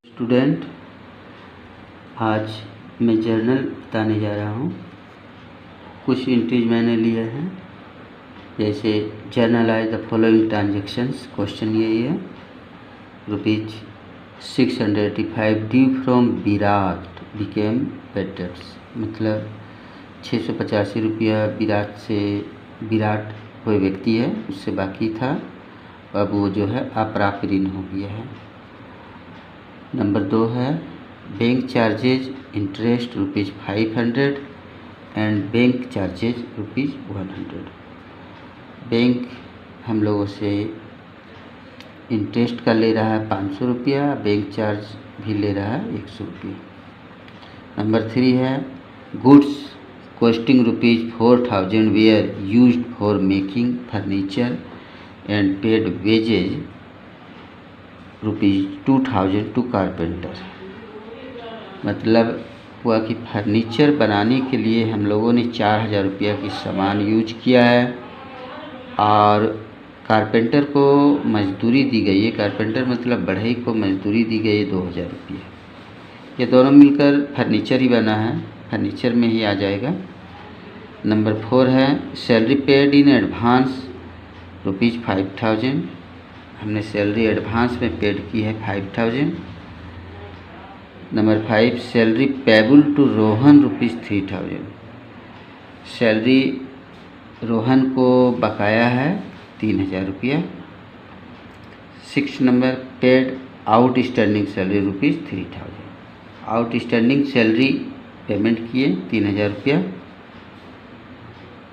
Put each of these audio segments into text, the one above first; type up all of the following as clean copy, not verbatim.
Student, आज मैं journal बताने जा रहा हूँ। कुछ एंट्रीज मैंने लिए हैं, जैसे generalized the following transactions. Question यही है, ₹685 due from Virat became bad debts. मतलब 685 रुपया विराट कोई व्यक्ति है उससे बाकी था, अब वो जो है अप्राप्य ऋण हो गया है। नंबर 2 है bank charges interest ₹500 and bank charges ₹100। Bank हम लोगों से इंटरेस्ट का ले रहा है 500 रुपया, बैंक चार्ज भी ले रहा है 100 रुपया। नंबर 3 है goods costing ₹4000 were used for making furniture and paid wages ₹2000 to carpenter. मतलब हुआ कि फर्नीचर बनाने के लिए हम लोगों ने 4000 रुपया की सामान यूज किया है और कारपेंटर को मजदूरी दी गई है। कारपेंटर मतलब बढ़ई को मजदूरी दी गई है 2000 रुपया। ये दोनों मिलकर फर्नीचर ही बना है, फर्नीचर में ही आ जाएगा। नंबर 4 है सैलरी पेड इन एडवांस ₹5000। हमने सैलरी एडवांस में पेड की है 5000। Number 5 salary payable to Rohan ₹3000। Salary Rohan को बकाया है 3000 रुपया। 6 number paid outstanding salary ₹3000। Outstanding salary payment किए 3000 रुपया।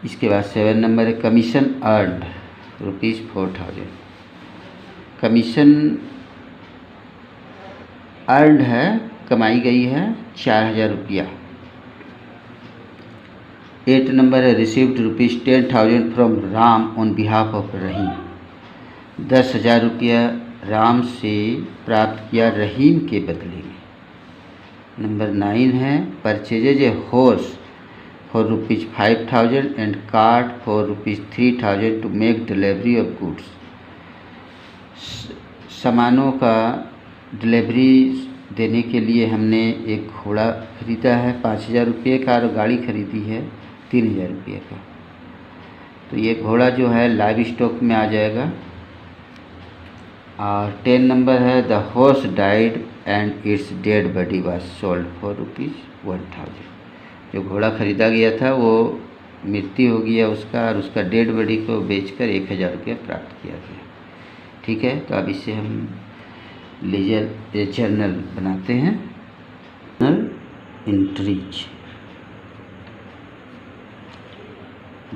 इसके बाद 7 नंबर है कमीशन अर्नड ₹4000। कमीशन अर्नड है, कमाई गई है 4000 रुपया। 8 नंबर है received ₹10,000 from Ram on behalf of Rahim. 10,000 रुपया राम से प्राप्त किया रहीम के बदले में। नंबर 9 है purchases a horse for ₹5000 and cart for ₹3000 to make delivery of goods. सामानों का डिलीवरी देने के लिए हमने एक घोड़ा खरीदा है 5000 रुपये का और गाड़ी खरीदी है 3000 रुपये का। तो ये घोड़ा जो है लाइव स्टॉक में आ जाएगा। और 10 नंबर है the horse died and it's dead body was sold for ₹1000। जो घोड़ा खरीदा गया था वो मृत्यु हो गया उसका और उसका डेड बॉडी को बेचकर 1000 रुपया प्राप्त किया गया। ठीक है, तो अब इससे हम लेजर जर्नल बनाते हैं। Journal entries,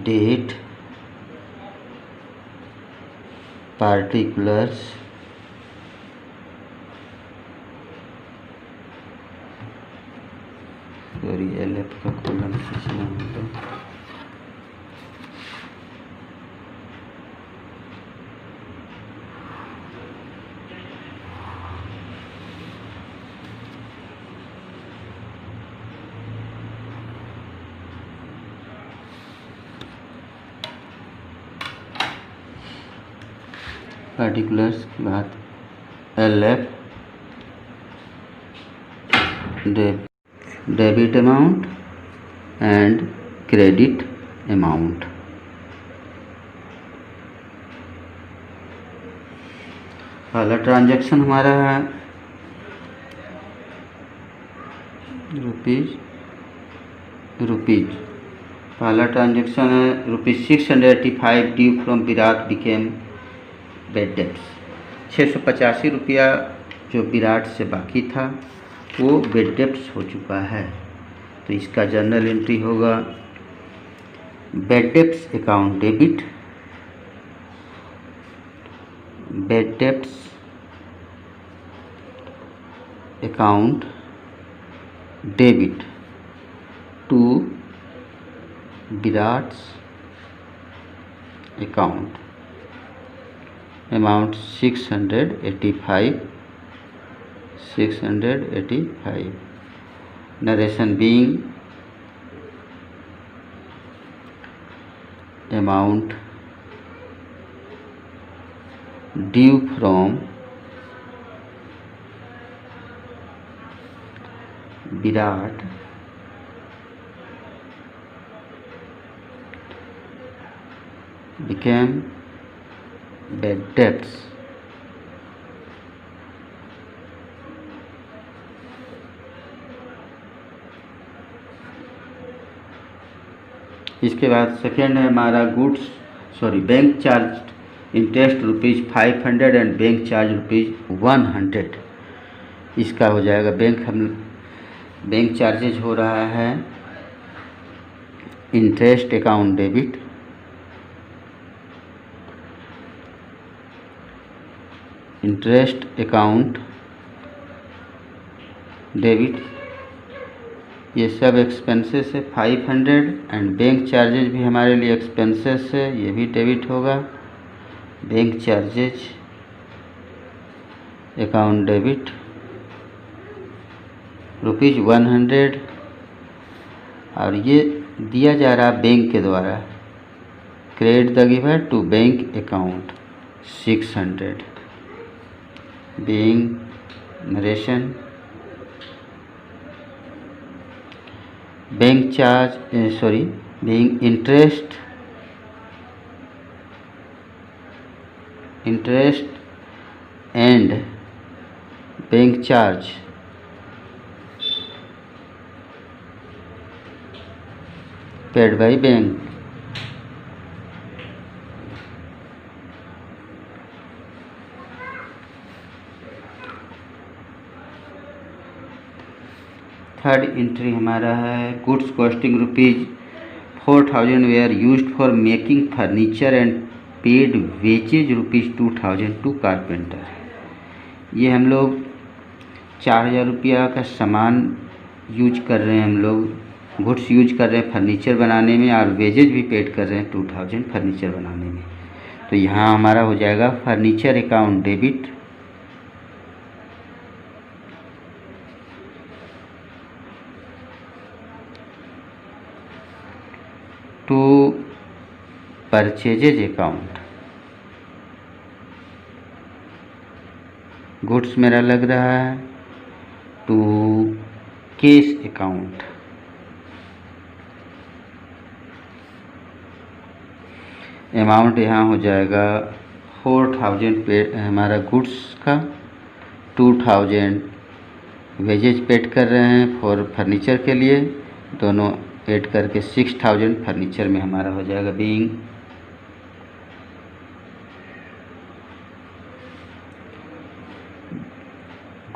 date, particulars, sorry LF का कॉलम खींचना होगा। पार्टिकुलर्स के बाद LF debit amount and credit amount. पहला ट्रांजैक्शन हमारा है रुपीज। पहला ट्रांजैक्शन है ₹685 due from Virat became bad debts. 685 रुपया जो विराट से बाकी था वो पेड डेब्ट्स हो चुका है। तो इसका जर्नल एंट्री होगा bad debts account debit, bad debts account debit to Virat's account amount 685। narration being amount due from Virat became bad debts. इसके बाद सेकेंड है हमारा bank charge interest ₹500 and bank charge ₹100। इसका हो जाएगा बैंक चार्जेज हो रहा है interest account debit, interest account debit, ये सब एक्सपेंसेस है 500 एंड बैंक चार्जेज भी हमारे लिए एक्सपेंसेस है, ये भी डेबिट होगा। बैंक चार्जेज अकाउंट डेबिट ₹100 और ये दिया जा रहा बैंक के द्वारा credit the giver to bank account 600। being narration bank charge being interest and bank charge paid by bank। Third entry हमारा है goods costing ₹4000 were used for making furniture and paid wages ₹2000 to carpenter. ये हम लोग 4000 रुपया का सामान use कर रहे हैं, हम लोग गुड्स यूज कर रहे हैं फर्नीचर बनाने में और वेजेज भी पेड कर रहे हैं 2000 फर्नीचर बनाने में। तो यहाँ हमारा हो जाएगा furniture account debit to purchases account. Goods मेरा लग रहा है टू कैश अकाउंट। अमाउंट यहाँ हो जाएगा 4000 पे हमारा गुड्स का, 2000 वेजेज पेड कर रहे हैं फॉर फर्नीचर के लिए, दोनों ऐड करके 6000 फर्नीचर में हमारा हो जाएगा। Being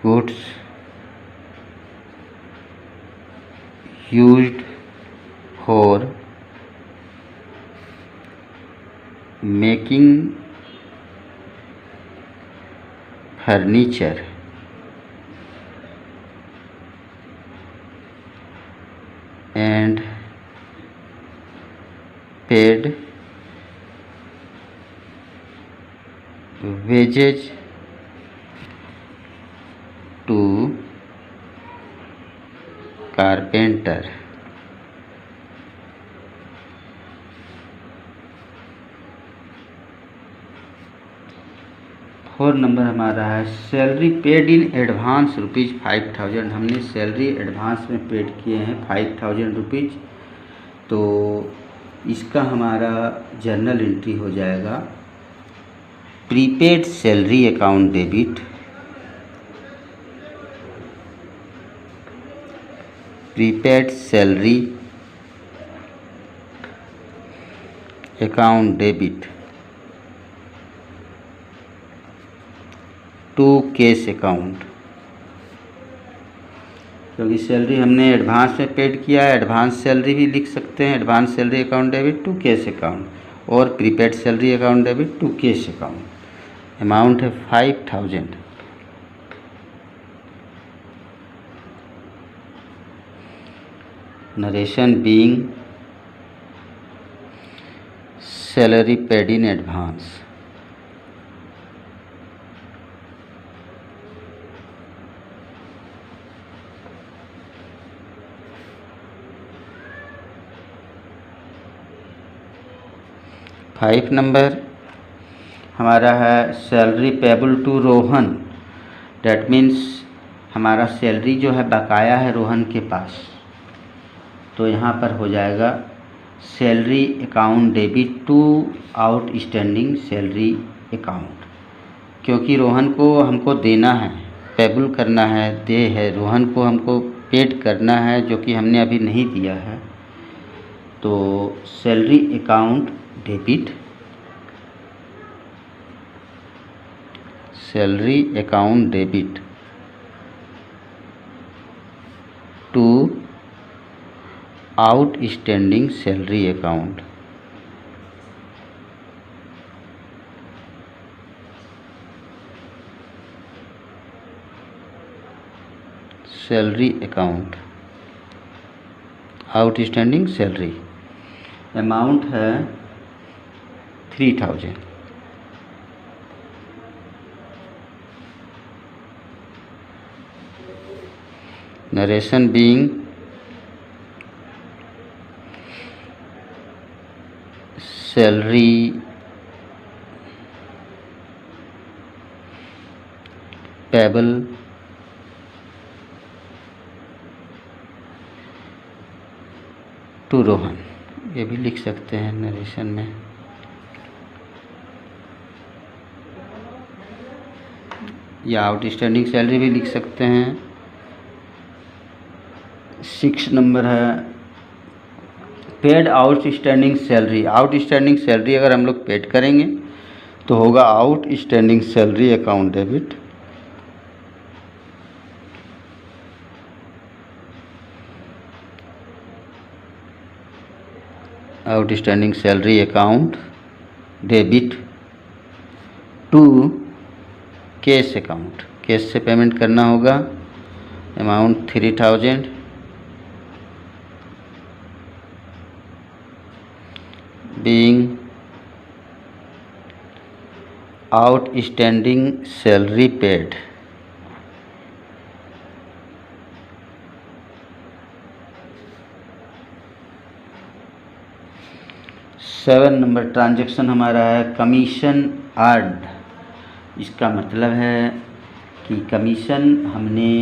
goods used for making furniture and paid wages to carpenter। Fourth number हमारा है सैलरी पेड इन एडवांस ₹5000। हमने सैलरी एडवांस में पेड किए हैं 5000 रुपीज़। तो इसका हमारा जर्नल एंट्री हो जाएगा prepaid salary account debit, prepaid salary account debit to cash account. क्योंकि सैलरी हमने एडवांस में पेड किया है, एडवांस सैलरी भी लिख सकते हैं, advance salary account debit to cash account, और prepaid salary account debit to cash account. Amount है 5000। Narration being salary paid in advance. Five number हमारा है salary payable to Rohan, that means हमारा सैलरी जो है बकाया है रोहन के पास, तो यहाँ पर हो जाएगा salary account debit to outstanding salary account, क्योंकि रोहन को हमको देना है, पेबल करना है, दे है रोहन को, हमको पेड करना है जो कि हमने अभी नहीं दिया है। तो salary account debit, salary account debit to outstanding salary account, salary account outstanding salary, amount है 3000। Narration being salary payable to Rohan, ये भी लिख सकते हैं नरेशन में। या आउटस्टैंडिंग सैलरी भी लिख सकते हैं। 6 नंबर है paid outstanding salary. Outstanding salary अगर हम लोग पेड करेंगे तो होगा outstanding salary account debit, outstanding salary account debit to cash account, cash से पेमेंट करना होगा, amount 3000 being outstanding salary paid, seven number transaction हमारा है कमीशन अर्न्ड। इसका मतलब है कि कमीशन हमने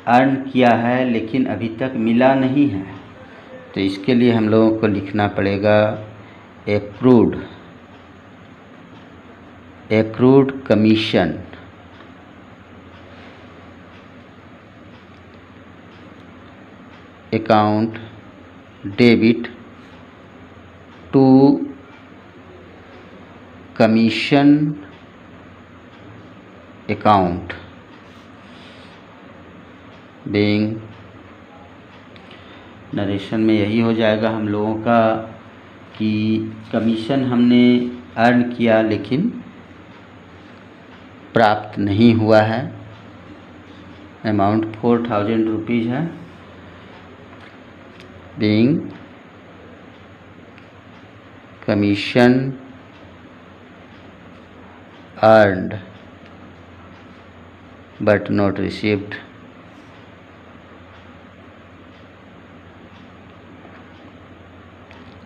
अर्न किया है लेकिन अभी तक मिला नहीं है, तो इसके लिए हम लोगों को लिखना पड़ेगा accrued commission, account debit to commission account being, narration में यही हो जाएगा हम लोगों का कि कमीशन हमने अर्न किया लेकिन प्राप्त नहीं हुआ है, अमाउंट 4000 रुपीज़ है, being commission earned but not received.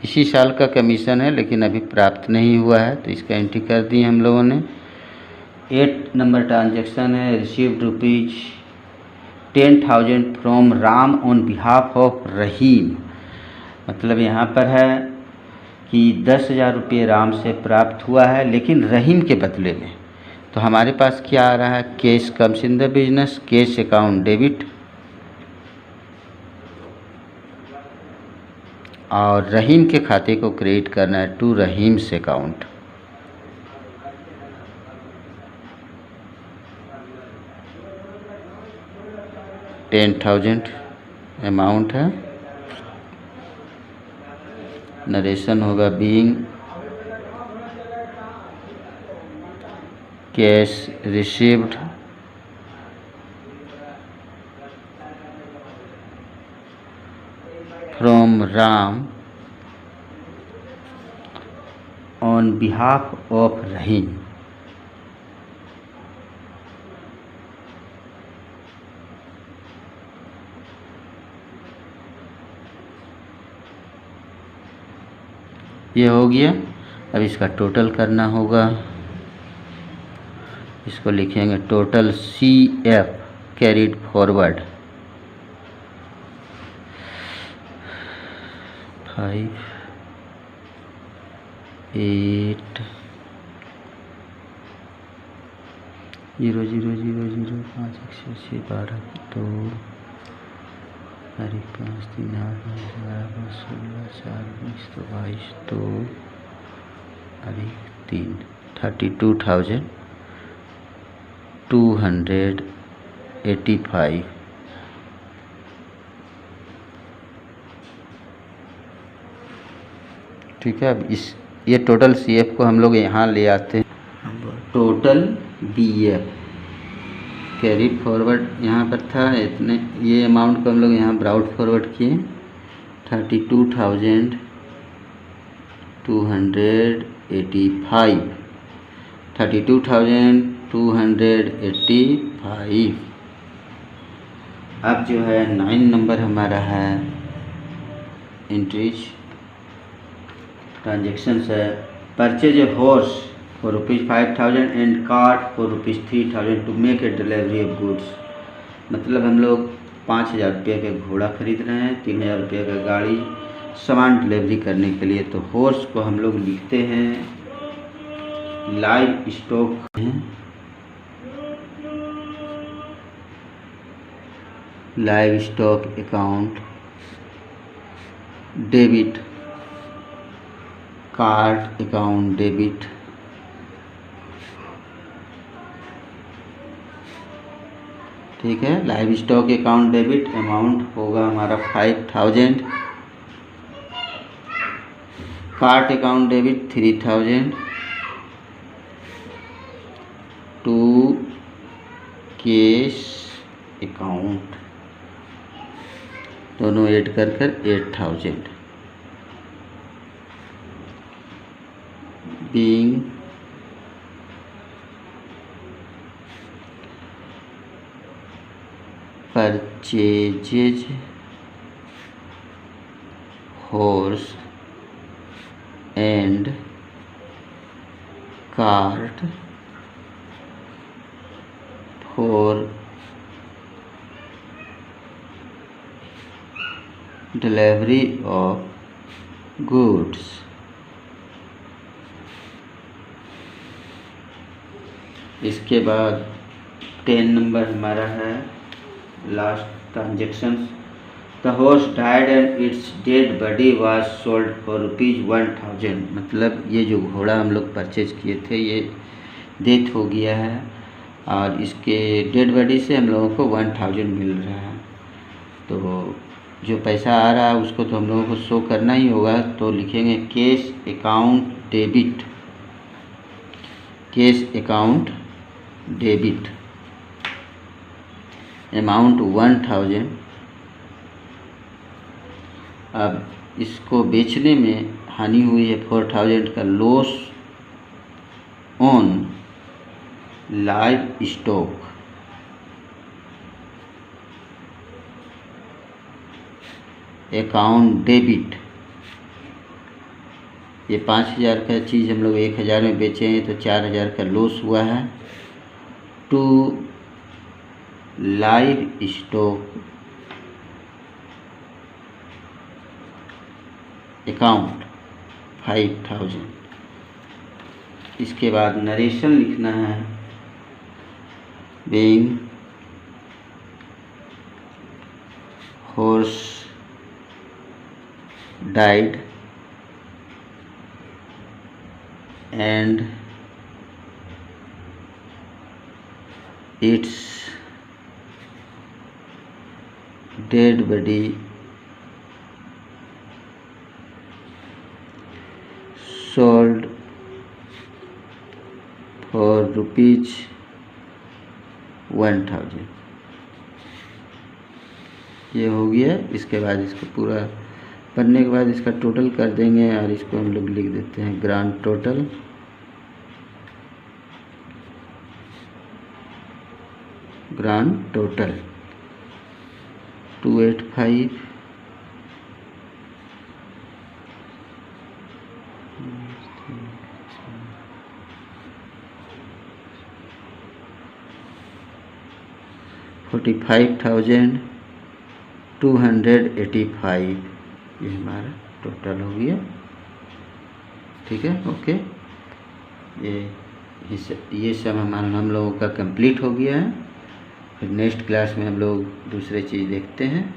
इसी साल का कमीशन है लेकिन अभी प्राप्त नहीं हुआ है, तो इसका एंट्री कर दी हम लोगों ने। 8 नंबर ट्रांजैक्शन है received rupees 10,000 from Ram on behalf of Rahim, मतलब यहाँ पर है कि 10,000 रुपये राम से प्राप्त हुआ है लेकिन रहीम के बदले में। तो हमारे पास क्या आ रहा है, cash comes in the business, cash account debit, और रहीम के खाते को क्रेडिट करना है टू रहीम्स अकाउंट। $10,000 अमाउंट है, नरेशन होगा being cash received from Ram on behalf of Rahim. ये हो गया। अब इसका टोटल करना होगा। इसको लिखेंगे टोटल CF कैरिड फॉरवर्ड 5 8 0 0 0 0 5 1 6 12 2 5 3 8 9 11 16 4 20 तो 22 तो 3 32,285। ठीक है। अब ये टोटल CF को हम लोग यहाँ ले आते हैं। टोटल BF कैरिड फॉरवर्ड यहाँ पर था इतने, ये अमाउंट को हम लोग यहाँ ब्राउट फॉरवर्ड किए 32,285 32,285। अब जो है 9 नंबर हमारा है एंट्रीज ट्रांजेक्शन है। Purchase a horse for ₹5,000 and cart for ₹3,000 to make a delivery of goods. मतलब हम लोग 5,000 रुपये का घोड़ा खरीद रहे हैं, 3,000 रुपये का गाड़ी सामान डिलीवरी करने के लिए। तो हॉर्स को हम लोग लिखते हैं लाइव स्टॉक है, livestock account debit, cart account debit, ठीक है। Livestock account debit amount होगा हमारा 5,000, cart account debit 3,000, to cash account दोनों ऐड कर 8,000। being purchases horse and cart for delivery of goods। इसके बाद 10 नंबर हमारा है last transactions. The horse died and it's dead body was sold for ₹1,000। मतलब ये जो घोड़ा हम लोग परचेज किए थे ये डेथ हो गया है और इसके डेड बॉडी से हम लोगों को 1,000 मिल रहा है। तो जो पैसा आ रहा है उसको तो हम लोगों को शो करना ही होगा। तो लिखेंगे cash account debit, cash account debit amount 1,000। अब इसको बेचने में हानि हुई है 4,000 का loss on live stock account debit. ये 5,000 का चीज़ हम लोग 1,000 में बेचे हैं तो 4,000 का लॉस हुआ है। To livestock account 5,000। इसके बाद नरेशन लिखना है। Being horse died and its dead body sold for ₹1,000। ये हो गया। इसके बाद इसको पूरा पढ़ने के बाद इसका टोटल कर देंगे और इसको हम लोग लिख देते हैं ग्रांड टोटल। ग्रांड टोटल 285 5 45,285 ये हमारा टोटल हो गया। ठीक है, ओके। ये सब हम लोगों का कंप्लीट हो गया है। फिर नेक्स्ट क्लास में हम लोग दूसरे चीज़ देखते हैं।